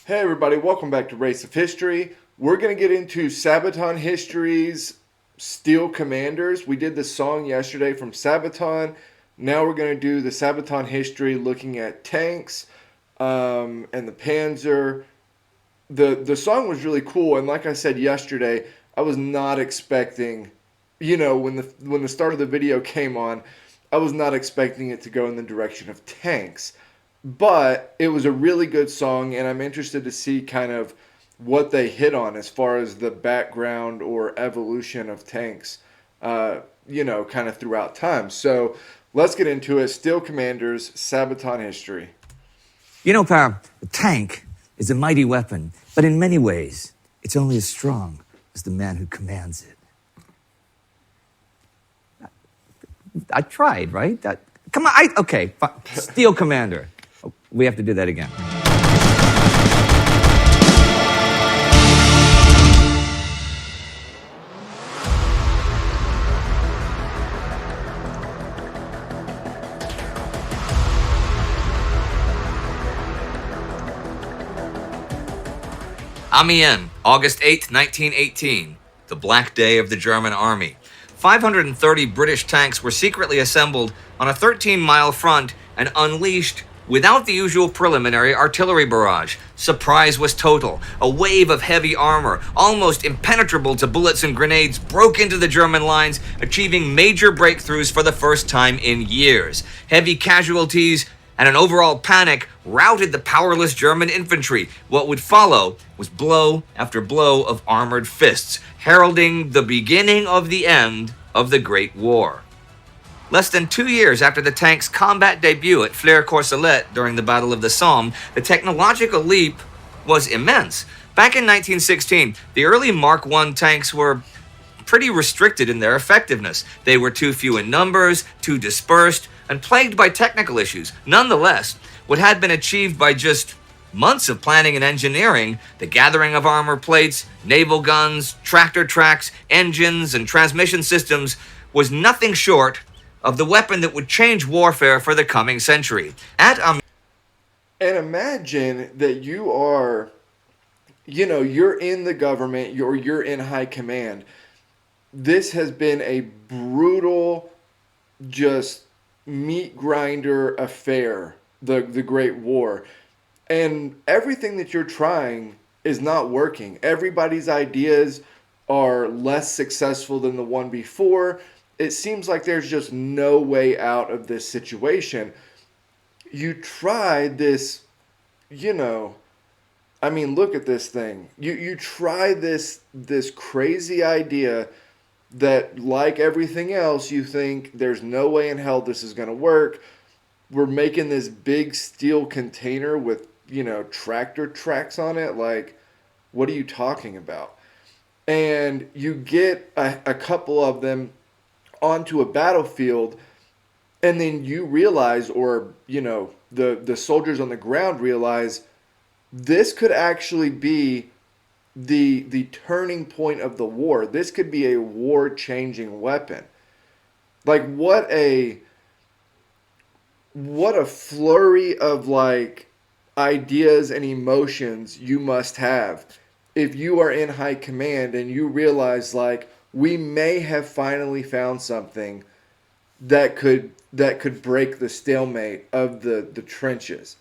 Hey everybody, welcome back to Race of History. We're going to get into Sabaton History's Steel Commanders. We did the song yesterday from Sabaton. Now we're going to do the Sabaton History looking at tanks and the Panzer. The song was really cool, and like I said yesterday, I was not expecting, when the start of the video came on, I was not expecting it to go in the direction of tanks. But it was a really good song, and I'm interested to see kind of what they hit on as far as the background or evolution of tanks, kind of throughout time. So let's get into it. Steel Commanders, Sabaton History. Pal, a tank is a mighty weapon, but in many ways, it's only as strong as the man who commands it. I tried, right? Come on, okay, fine. Steel Commander. We have to do that again. Amiens, August 8, 1918, the Black Day of the German Army. 530 British tanks were secretly assembled on a 13-mile front and unleashed without the usual preliminary artillery barrage. Surprise was total. A wave of heavy armor, almost impenetrable to bullets and grenades, broke into the German lines, achieving major breakthroughs for the first time in years. Heavy casualties and an overall panic routed the powerless German infantry. What would follow was blow after blow of armored fists, heralding the beginning of the end of the Great War. Less than 2 years after the tank's combat debut at Flers-Courcelette during the Battle of the Somme, the technological leap was immense. Back in 1916, the early Mark I tanks were pretty restricted in their effectiveness. They were too few in numbers, too dispersed, and plagued by technical issues. Nonetheless, what had been achieved by just months of planning and engineering, the gathering of armor plates, naval guns, tractor tracks, engines, and transmission systems, was nothing short of the weapon that would change warfare for the coming century. And imagine that you are, you're in the government, you're in high command. This has been a brutal, just meat grinder affair, the Great War. And everything that you're trying is not working. Everybody's ideas are less successful than the one before. It seems like there's just no way out of this situation. You try this, look at this thing. You try this crazy idea that, like everything else, you think there's no way in hell this is going to work. We're making this big steel container with, tractor tracks on it. Like, what are you talking about? And you get a couple of them onto a battlefield, and then you realize, or the soldiers on the ground realize, this could actually be the turning point of the war. This could be a war changing weapon. Like, what a flurry of ideas and emotions you must have if you are in high command and you realize, we may have finally found something that could break the stalemate of the trenches.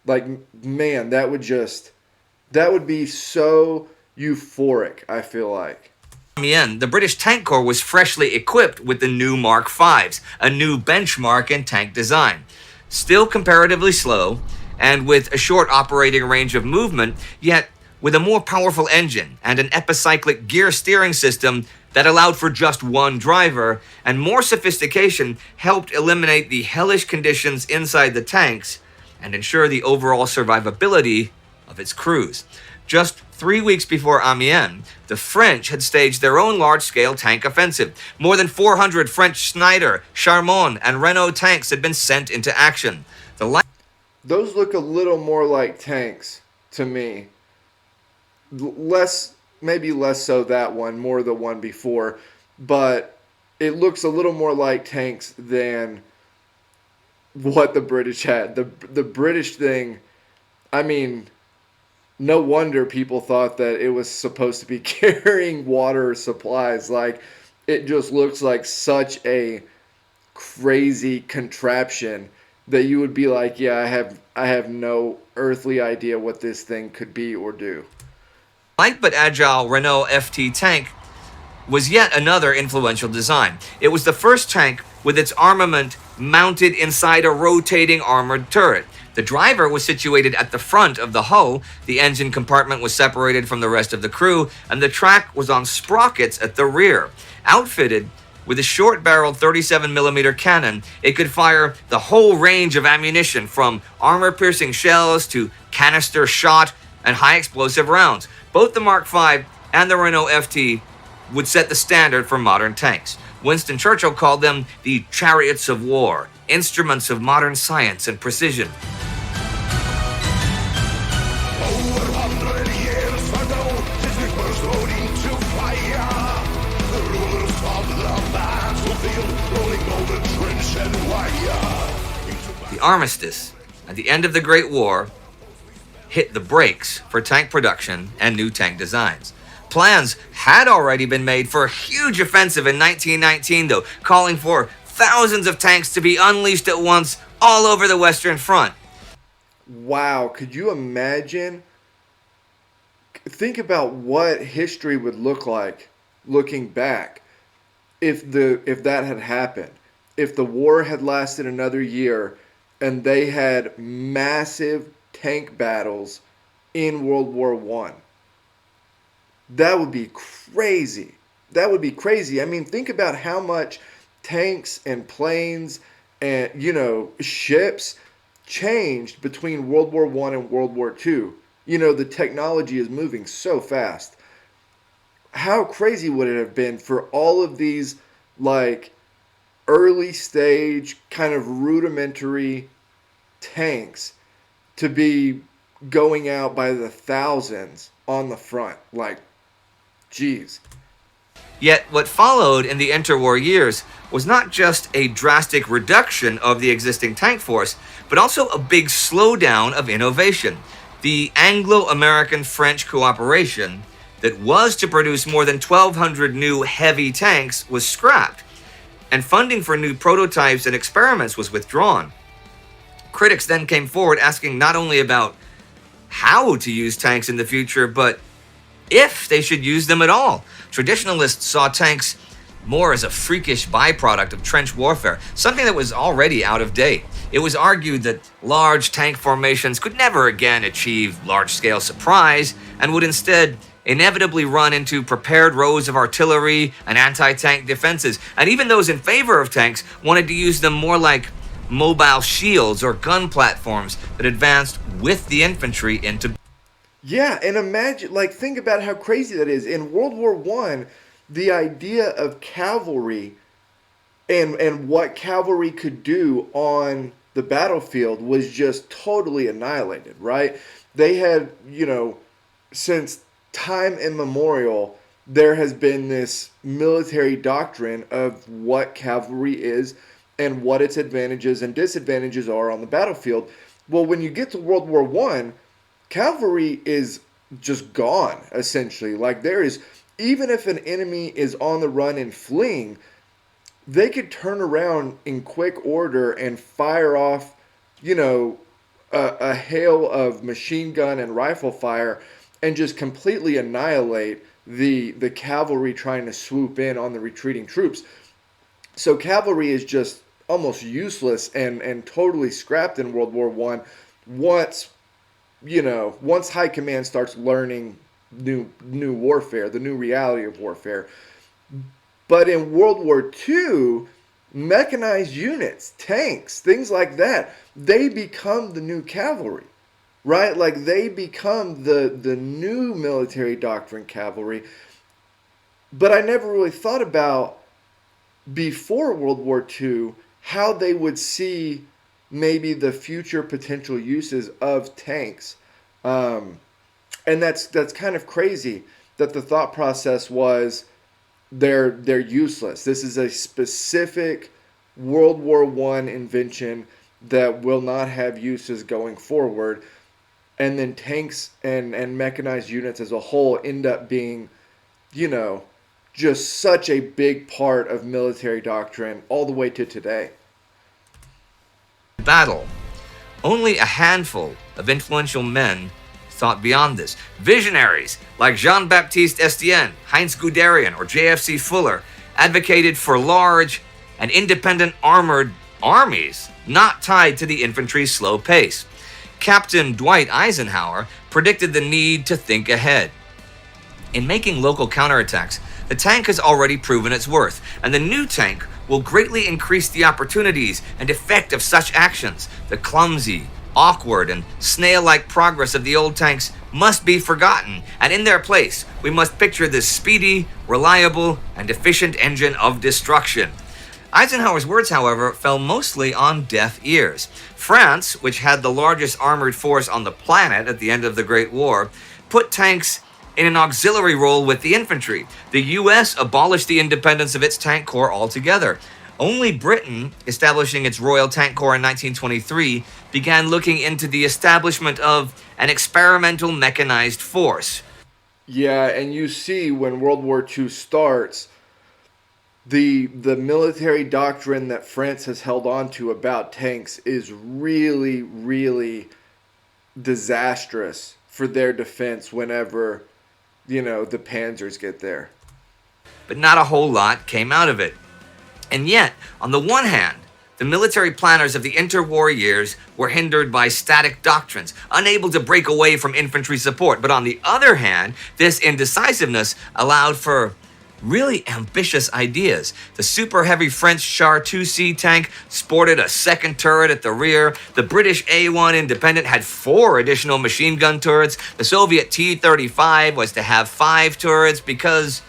Man, that would be so euphoric, I feel like. The British Tank Corps was freshly equipped with the new Mark Vs, a new benchmark in tank design. Still comparatively slow, and with a short operating range of movement, yet with a more powerful engine and an epicyclic gear steering system that allowed for just one driver, and more sophistication helped eliminate the hellish conditions inside the tanks and ensure the overall survivability of its crews. Just 3 weeks before Amiens, the French had staged their own large-scale tank offensive. More than 400 French Schneider, Charmont, and Renault tanks had been sent into action. Those look a little more like tanks to me. Maybe less so that one, more the one before, but it looks a little more like tanks than what the British had. The British thing, I mean, No wonder people thought that it was supposed to be carrying water supplies. Like, it just looks like such a crazy contraption that you would be like, yeah, I have no earthly idea what this thing could be or do. Light but agile Renault FT tank was yet another influential design. It was the first tank with its armament mounted inside a rotating armored turret. The driver was situated at the front of the hull, the engine compartment was separated from the rest of the crew, and the track was on sprockets at the rear. Outfitted with a short-barreled 37mm cannon, it could fire the whole range of ammunition from armor-piercing shells to canister shot and high-explosive rounds. Both the Mark V and the Renault FT would set the standard for modern tanks. Winston Churchill called them the chariots of war, instruments of modern science and precision. Over 100 years ago, since we first rode into fire, the rulers of the battlefield, rolling over trench and wire. The armistice at the end of the Great War hit the brakes for tank production and new tank designs. Plans had already been made for a huge offensive in 1919, though, calling for thousands of tanks to be unleashed at once all over the Western Front. Wow, could you imagine? Think about what history would look like looking back if that had happened. If the war had lasted another year and they had massive tank battles in World War One. That would be crazy. That would be crazy. I mean, think about how much tanks and planes and, ships changed between World War One and World War Two. The technology is moving so fast. How crazy would it have been for all of these, like, early stage, kind of rudimentary tanks to be going out by the thousands on the front? Like, geez. Yet what followed in the interwar years was not just a drastic reduction of the existing tank force, but also a big slowdown of innovation. The Anglo-American-French cooperation that was to produce more than 1,200 new heavy tanks was scrapped, and funding for new prototypes and experiments was withdrawn. Critics then came forward asking not only about how to use tanks in the future, but if they should use them at all. Traditionalists saw tanks more as a freakish byproduct of trench warfare, something that was already out of date. It was argued that large tank formations could never again achieve large-scale surprise and would instead inevitably run into prepared rows of artillery and anti-tank defenses. And even those in favor of tanks wanted to use them more like mobile shields or gun platforms that advanced with the infantry into. Yeah, and imagine, like, think about how crazy that is. In World War One, the idea of cavalry and what cavalry could do on the battlefield was just totally annihilated, right? They had, since time immemorial, there has been this military doctrine of what cavalry is and what its advantages and disadvantages are on the battlefield. Well, when you get to World War One, cavalry is just gone, essentially. Like, there is, even if an enemy is on the run and fleeing, they could turn around in quick order and fire off, a hail of machine gun and rifle fire and just completely annihilate the cavalry trying to swoop in on the retreating troops. So cavalry is just almost useless and totally scrapped in World War One once high command starts learning new warfare, the new reality of warfare. But in World War II, mechanized units, tanks, things like that, they become the new cavalry, right? Like, they become the new military doctrine cavalry. But I never really thought about, before World War II, how they would see maybe the future potential uses of tanks. And that's kind of crazy that the thought process was they're useless. This is a specific World War I invention that will not have uses going forward. and then tanks and mechanized units as a whole end up being, you know, just such a big part of military doctrine all the way to today. Battle. Only a handful of influential men thought beyond this. Visionaries like Jean-Baptiste Estienne, Heinz Guderian, or J.F.C. Fuller advocated for large and independent armored armies not tied to the infantry's slow pace. Captain Dwight Eisenhower predicted the need to think ahead. In making local counterattacks, the tank has already proven its worth, and the new tank will greatly increase the opportunities and effect of such actions. The clumsy, awkward, and snail-like progress of the old tanks must be forgotten, and in their place, we must picture this speedy, reliable, and efficient engine of destruction. Eisenhower's words, however, fell mostly on deaf ears. France, which had the largest armored force on the planet at the end of the Great War, put tanks in an auxiliary role with the infantry. The U.S. abolished the independence of its tank corps altogether. Only Britain, establishing its Royal Tank Corps in 1923, began looking into the establishment of an experimental mechanized force. Yeah, and you see when World War II starts, the military doctrine that France has held on to about tanks is really, really disastrous for their defense whenever, you know, the Panzers get there. But not a whole lot came out of it. And yet, on the one hand, the military planners of the interwar years were hindered by static doctrines, unable to break away from infantry support. But on the other hand, this indecisiveness allowed for really ambitious ideas. The super heavy French Char 2C tank sported a second turret at the rear. The British A1 Independent had 4 additional machine gun turrets. The Soviet T-35 was to have 5 turrets because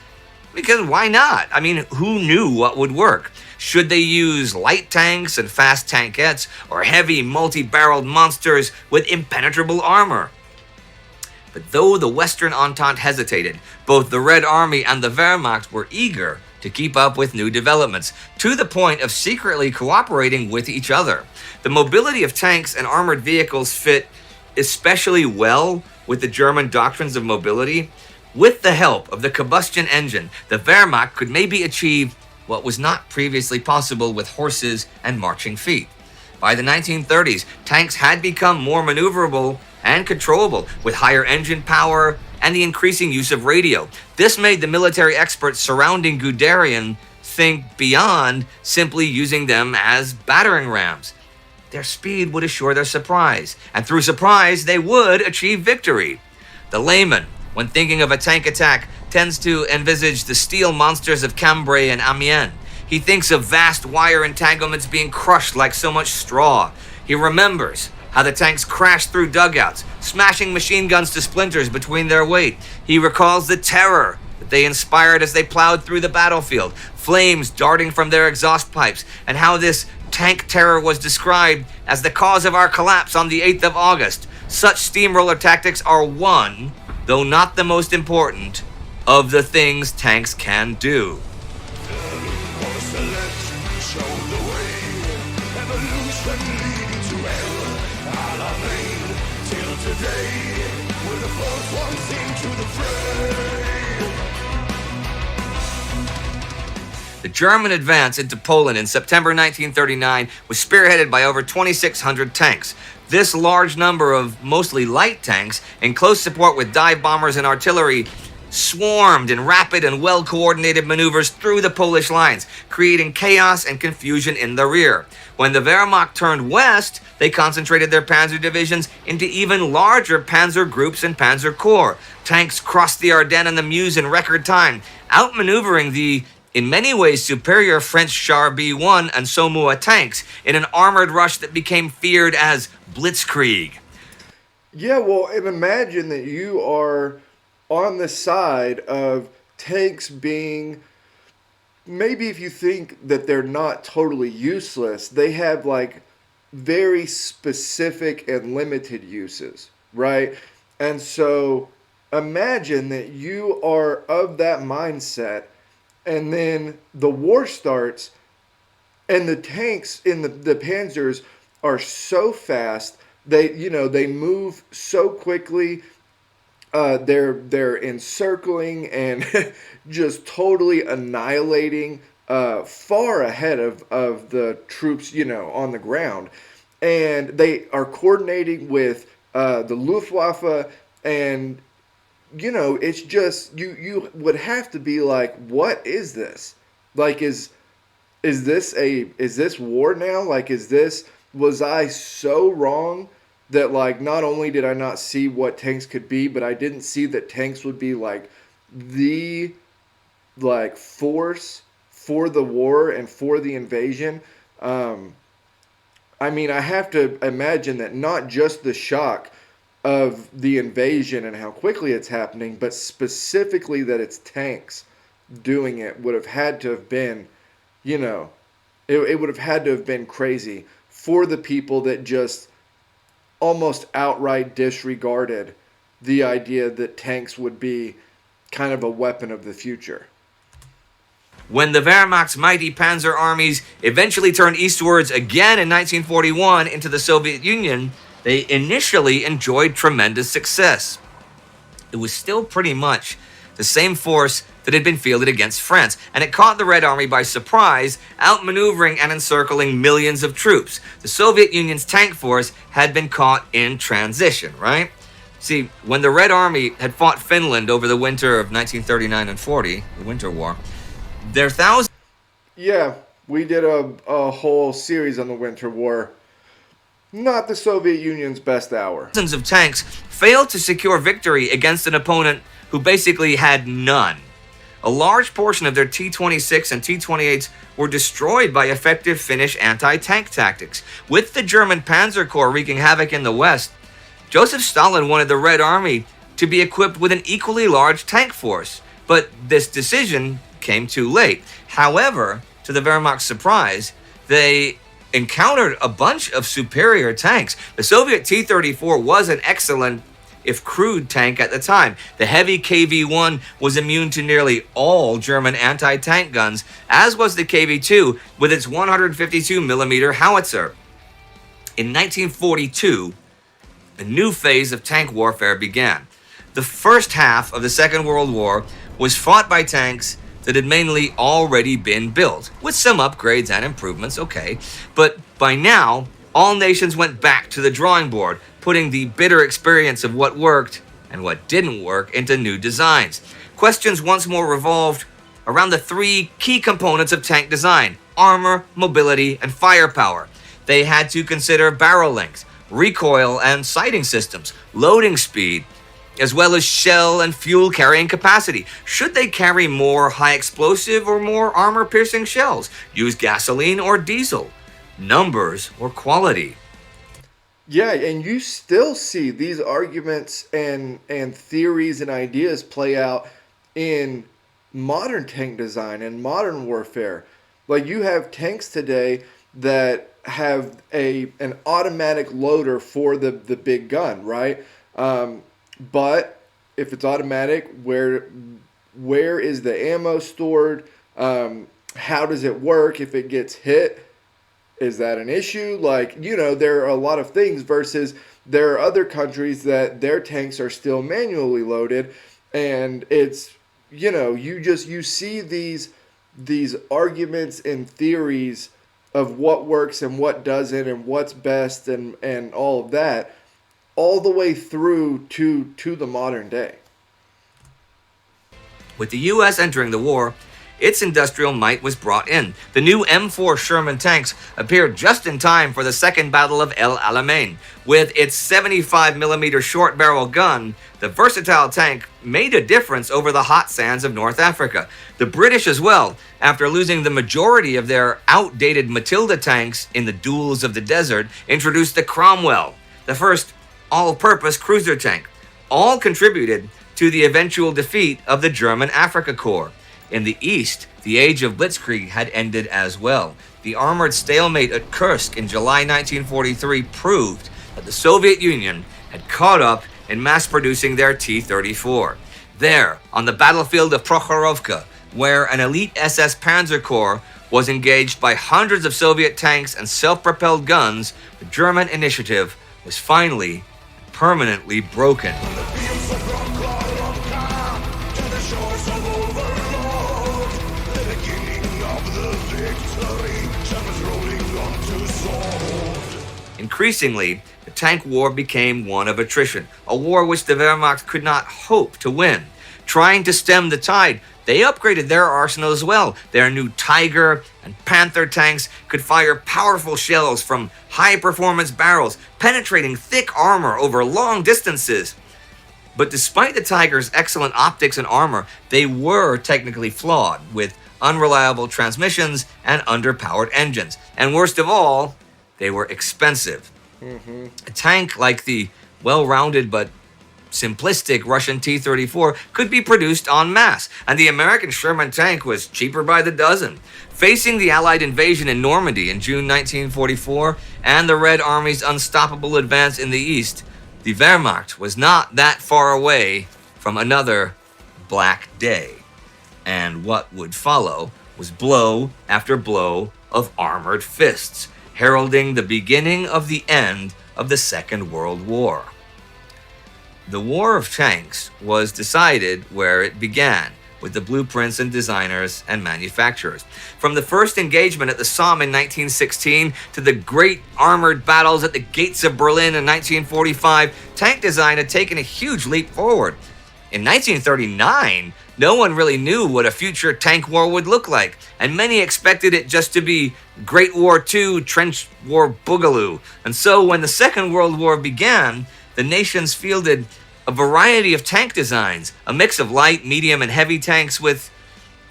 why not? I mean, who knew what would work? Should they use light tanks and fast tankettes, or heavy multi-barreled monsters with impenetrable armor? But though the Western Entente hesitated, both the Red Army and the Wehrmacht were eager to keep up with new developments, to the point of secretly cooperating with each other. The mobility of tanks and armored vehicles fit especially well with the German doctrines of mobility. With the help of the combustion engine, the Wehrmacht could maybe achieve what was not previously possible with horses and marching feet. By the 1930s, tanks had become more maneuverable and controllable, with higher engine power and the increasing use of radio. This made the military experts surrounding Guderian think beyond simply using them as battering rams. Their speed would assure their surprise, and through surprise, they would achieve victory. The layman, when thinking of a tank attack, tends to envisage the steel monsters of Cambrai and Amiens. He thinks of vast wire entanglements being crushed like so much straw. He remembers how the tanks crashed through dugouts, smashing machine guns to splinters between their weight. He recalls the terror that they inspired as they plowed through the battlefield, flames darting from their exhaust pipes, and how this tank terror was described as the cause of our collapse on the 8th of August. Such steamroller tactics are one, though not the most important, of the things tanks can do. The German advance into Poland in September 1939 was spearheaded by over 2,600 tanks. This large number of mostly light tanks, in close support with dive bombers and artillery, swarmed in rapid and well-coordinated maneuvers through the Polish lines, creating chaos and confusion in the rear. When the Wehrmacht turned west, they concentrated their panzer divisions into even larger panzer groups and panzer corps. Tanks crossed the Ardennes and the Meuse in record time, outmaneuvering the in many ways superior French Char B1 and Saumur tanks in an armored rush that became feared as blitzkrieg. Yeah, well, and imagine that you are on the side of tanks being, maybe if you think that they're not totally useless, they have like very specific and limited uses, right? And so imagine that you are of that mindset, and then the war starts, and the tanks in the panzers are so fast they move so quickly. They're encircling and just totally annihilating, far ahead of the troops, on the ground, and they are coordinating with the Luftwaffe, and it's just you would have to be like, what is this? Like, is this war now? Like, was I so wrong that, like, not only did I not see what tanks could be, but I didn't see that tanks would be like the force for the war and for the invasion. I mean, I have to imagine that not just the shock of the invasion and how quickly it's happening, but specifically that it's tanks doing it would have had to have been, it would have had to have been crazy for the people that just almost outright disregarded the idea that tanks would be kind of a weapon of the future. When the Wehrmacht's mighty panzer armies eventually turned eastwards again in 1941 into the Soviet Union, they initially enjoyed tremendous success. It was still pretty much the same force that had been fielded against France, and it caught the Red Army by surprise, outmaneuvering and encircling millions of troops. The Soviet Union's tank force had been caught in transition, right? See, when the Red Army had fought Finland over the winter of 1939 and 40, the Winter War, their thousands... Yeah, we did a whole series on the Winter War. Not the Soviet Union's best hour. Thousands of tanks failed to secure victory against an opponent who basically had none. A large portion of their T-26 and T-28s were destroyed by effective Finnish anti-tank tactics. With the German Panzer Corps wreaking havoc in the West, Joseph Stalin wanted the Red Army to be equipped with an equally large tank force, but this decision came too late. However, to the Wehrmacht's surprise, they encountered a bunch of superior tanks. The Soviet T-34 was an excellent, if crude, tank at the time. The heavy KV-1 was immune to nearly all German anti-tank guns, as was the KV-2 with its 152mm howitzer. In 1942, a new phase of tank warfare began. The first half of the Second World War was fought by tanks that had mainly already been built, with some upgrades and improvements, okay. But by now, all nations went back to the drawing board, putting the bitter experience of what worked and what didn't work into new designs. Questions once more revolved around the three key components of tank design: armor, mobility, and firepower. They had to consider barrel length, recoil and sighting systems, loading speed, as well as shell and fuel carrying capacity. Should they carry more high explosive or more armor piercing shells? Use gasoline or diesel? Numbers or quality? Yeah, and you still see these arguments and theories and ideas play out in modern tank design and modern warfare. Like, you have tanks today that have an automatic loader for the big gun, right? But if it's automatic, where is the ammo stored? How does it work if it gets hit? Is that an issue? Like, there are a lot of things versus there are other countries that their tanks are still manually loaded, and it's, you see these arguments and theories of what works and what doesn't and what's best and all of that, all the way through to the modern day. With the U.S. entering the war, its industrial might was brought in. The new M4 Sherman tanks appeared just in time for the Second Battle of El Alamein. With its 75mm short barrel gun, the versatile tank made a difference over the hot sands of North Africa. The British as well, after losing the majority of their outdated Matilda tanks in the duels of the desert, introduced the Cromwell, the first all-purpose cruiser tank. All contributed to the eventual defeat of the German Afrika Korps. In the east, the age of blitzkrieg had ended as well. The armored stalemate at Kursk in July 1943 proved that the Soviet Union had caught up in mass-producing their T-34. There, on the battlefield of Prokhorovka, where an elite SS Panzer Corps was engaged by hundreds of Soviet tanks and self-propelled guns, the German initiative was finally permanently broken. The fields of Rock to the shores of Overlord. The beginning of the victory, shells rolling onto sword. Increasingly, the tank war became one of attrition, a war which the Wehrmacht could not hope to win. Trying to stem the tide, they upgraded their arsenal as well. Their new Tiger and Panther tanks could fire powerful shells from high-performance barrels, penetrating thick armor over long distances. But despite the Tiger's excellent optics and armor, they were technically flawed, with unreliable transmissions and underpowered engines. And worst of all, they were expensive. A tank like the well-rounded but simplistic Russian T-34 could be produced en masse, and the American Sherman tank was cheaper by the dozen. Facing the Allied invasion in Normandy in June 1944 and the Red Army's unstoppable advance in the east, the Wehrmacht was not that far away from another Black Day. And what would follow was blow after blow of armored fists, heralding the beginning of the end of the Second World War. The War of Tanks was decided where it began, with the blueprints and designers and manufacturers. From the first engagement at the Somme in 1916 to the great armored battles at the gates of Berlin in 1945, tank design had taken a huge leap forward. In 1939, no one really knew what a future tank war would look like, and many expected it just to be Great War II trench war boogaloo. And so when the Second World War began, the nations fielded a variety of tank designs, a mix of light, medium, and heavy tanks with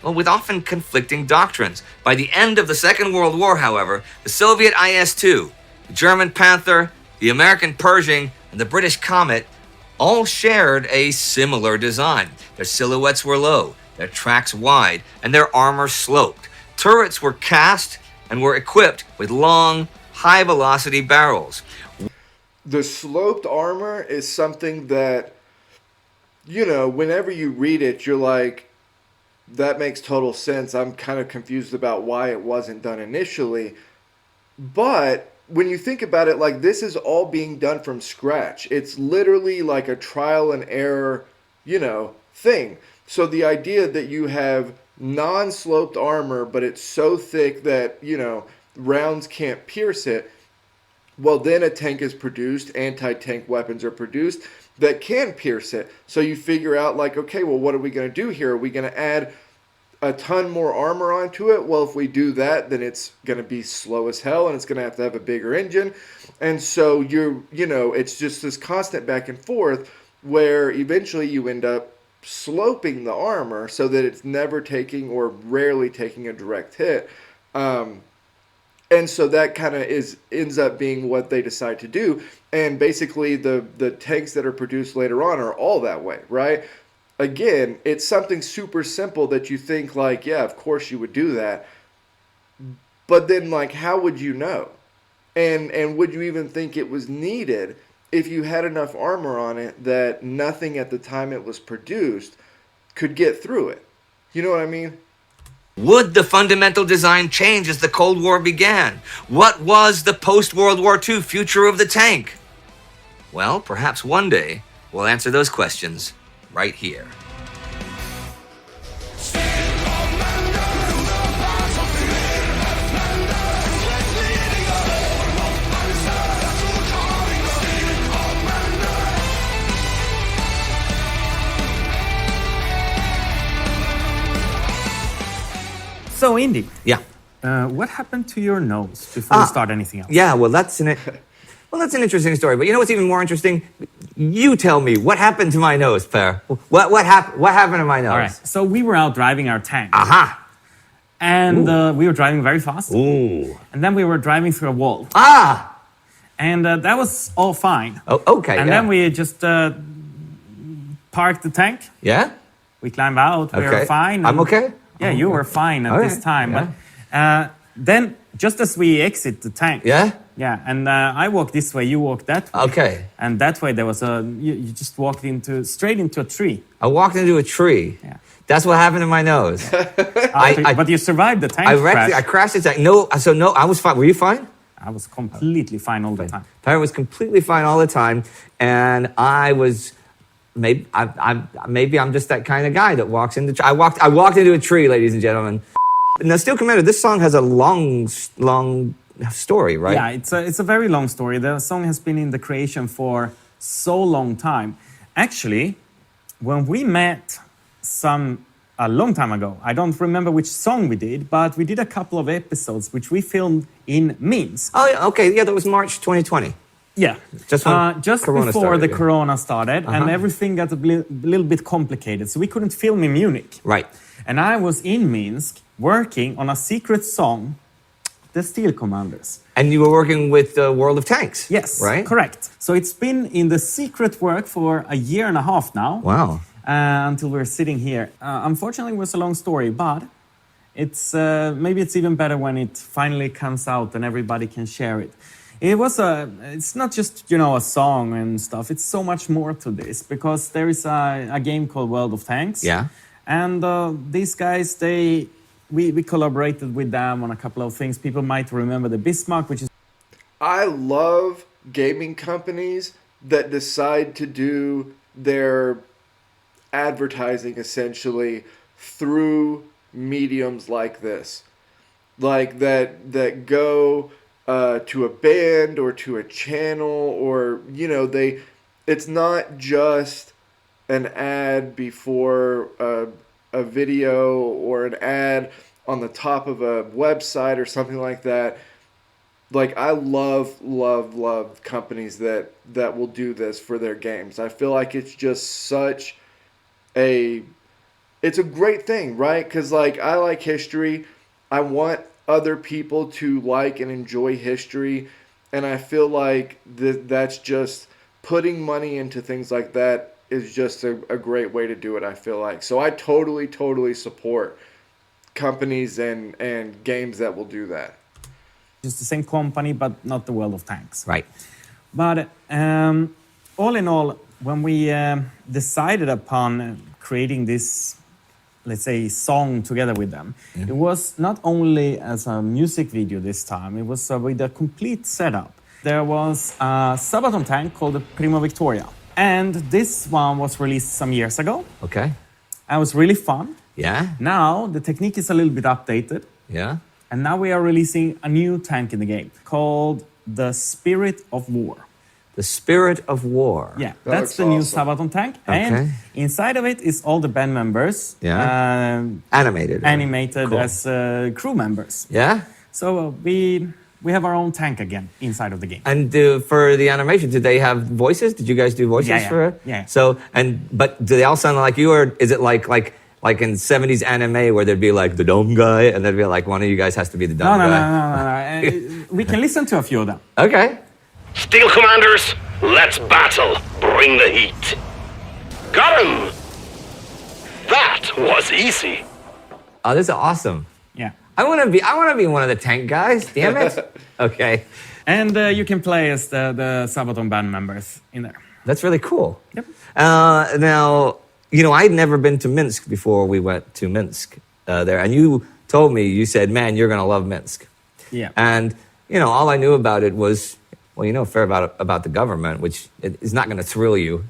often conflicting doctrines. By the end of the Second World War, however, the Soviet IS-2, the German Panther, the American Pershing, and the British Comet all shared a similar design. Their silhouettes were low, their tracks wide, and their armor sloped. Turrets were cast and were equipped with long, high-velocity barrels. The sloped armor is something that, whenever you read it, you're like, that makes total sense. I'm kind of confused about why it wasn't done initially. But when you think about it, like, this is all being done from scratch. It's literally like a trial and error, thing. So the idea that you have non-sloped armor, but it's so thick that, rounds can't pierce it, well, then a tank is produced, anti-tank weapons are produced that can pierce it. So you figure out, like, okay, well, what are we going to do here? Are we going to add a ton more armor onto it? Well, if we do that, then it's going to be slow as hell, and it's going to have a bigger engine. And so it's just this constant back and forth where eventually you end up sloping the armor so that it's never taking or rarely taking a direct hit. And so that kind of ends up being what they decide to do. And basically the tanks that are produced later on are all that way, right? Again, it's something super simple that you think like, yeah, of course you would do that. But then, like, how would you know? And would you even think it was needed if you had enough armor on it that nothing at the time it was produced could get through it? You know what I mean? Would the fundamental design change as the Cold War began? What was the post-World War II future of the tank? Well, perhaps one day we'll answer those questions right here. So, Indy, Yeah. what happened to your nose before we start anything else? Yeah, well, that's an interesting story. But you know what's even more interesting? You tell me, what happened to my nose, Per? What happened to my nose? All right. So we were out driving our tank. Aha. And we were driving very fast. Ooh. And then we were driving through a wall. Ah. And that was all fine. Oh, okay. And yeah. then we just parked the tank. Yeah? We climbed out. We were fine. I'm okay? Yeah, you were fine at this time. Yeah. But then, just as we exit the tank. Yeah? Yeah, and I walked this way, you walked that way. Okay. And that way there was you just walked straight into a tree. I walked into a tree. Yeah. That's what happened to my nose. But you survived the tank I crash. crashed the tank. No, I was fine. Were you fine? I was completely fine all the time. Tyler was completely fine all the time, and I was maybe I'm just that kind of guy that walks into. I walked into a tree, ladies and gentlemen. Now, Steel Commander, this song has a long story, right? Yeah, it's a very long story. The song has been in the creation for so long time. Actually, when we met a long time ago, I don't remember which song we did, but we did a couple of episodes which we filmed in Minsk. Oh, yeah, okay. Yeah, that was March 2020. Yeah, just before started, the Corona started, and everything got a little bit complicated, so we couldn't film in Munich. Right. And I was in Minsk working on a secret song, The Steel Commanders. And you were working with the World of Tanks. Yes, right? Correct. So it's been in the secret work for a year and a half now. Wow. Until we're sitting here. Unfortunately, it was a long story, but it's maybe it's even better when it finally comes out and everybody can share it. It's not just, a song and stuff. It's so much more to this, because there is a game called World of Tanks. Yeah. And these guys, we collaborated with them on a couple of things. People might remember the Bismarck, which is... I love gaming companies that decide to do their advertising essentially through mediums like this. Like that go to a band or to a channel, or, it's not just an ad before a video or an ad on the top of a website or something like that. Like, I love companies that will do this for their games. I feel like it's just it's a great thing, right? Because, I like history. I want other people to like and enjoy history. And I feel like that's just putting money into things like that is just a great way to do it, I feel like. So I totally support companies and games that will do that. It's the same company, but not the World of Tanks. Right. But all in all, when we decided upon creating this, let's say, song together with them, it was not only as a music video this time, it was with a complete setup. There was a Sabaton tank called the Prima Victoria. And this one was released some years ago. Okay. And it was really fun. Yeah. Now the technique is a little bit updated. Yeah. And now we are releasing a new tank in the game called the Spirit of War. The Spirit of War. Yeah, That that's looks the new awesome. Sabaton tank. Okay. And inside of it is all the band members. Yeah. Animated. Animated Cool. as crew members. Yeah. So we have our own tank again inside of the game. And for the animation, did they have voices? Did you guys do voices Yeah, yeah. for it? Yeah. So but do they all sound like you, or is it like in 70s anime where there'd be like the dome guy, and there'd be like one of you guys has to be the dome No. guy? We can listen to a few of them. Okay. Steel Commanders, let's battle. Bring the heat. Got him! That was easy. Oh, this is awesome. Yeah. I want to be one of the tank guys. Damn it. Okay. And you can play as the Sabaton band members in there. That's really cool. Yep. Now, I'd never been to Minsk before we went to Minsk there. And you told me, you said, man, you're going to love Minsk. Yeah. And, all I knew about it was, well, a fair about the government, which is not going to thrill you,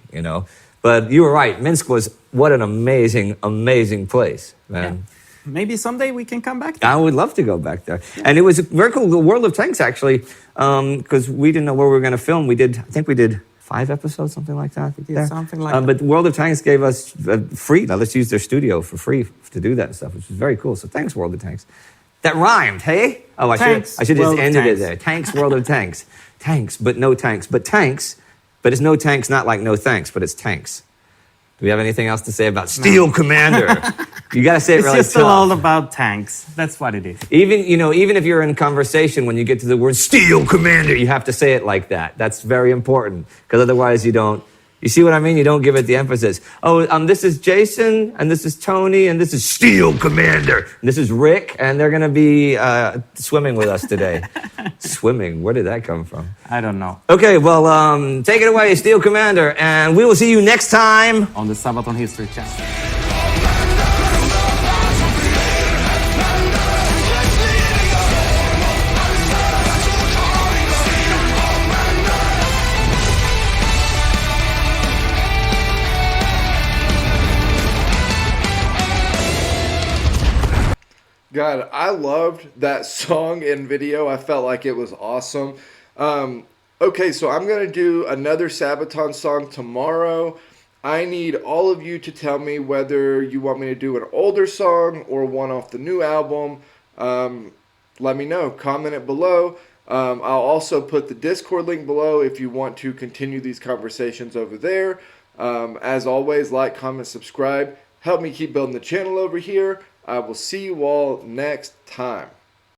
But you were right. Minsk was, what an amazing, amazing place, man. Yeah. Maybe someday we can come back there. I would love to go back there. Yeah. And it was very cool. The World of Tanks, actually, because we didn't know where we were going to film. I think we did 5 episodes, something like that. Yeah, something like that. But World of Tanks gave us free. Now let's use their studio for free to do that stuff, which was very cool. So thanks, World of Tanks. That rhymed, hey? Oh, I should just ended it there. Tanks, World of Tanks. Tanks, but no tanks. But tanks, but it's no tanks, not like no thanks, but it's tanks. Do we have anything else to say about Steel Commander? You got to say it really It's just all about tanks. That's what it is. Even if you're in conversation, when you get to the word Steel Commander, you have to say it like that. That's very important, because otherwise you don't. You see what I mean? You don't give it the emphasis. Oh, this is Jason, and this is Tony, and this is Steel Commander, and this is Rick, and they're going to be swimming with us today. Swimming? Where did that come from? I don't know. Okay, well, take it away, Steel Commander, and we will see you next time On the Sabaton History channel. God, I loved that song and video. I felt like it was awesome. Okay, so I'm going to do another Sabaton song tomorrow. I need all of you to tell me whether you want me to do an older song or one off the new album. Let me know. Comment it below. I'll also put the Discord link below if you want to continue these conversations over there. As always, like, comment, subscribe. Help me keep building the channel over here. I will see you all next time.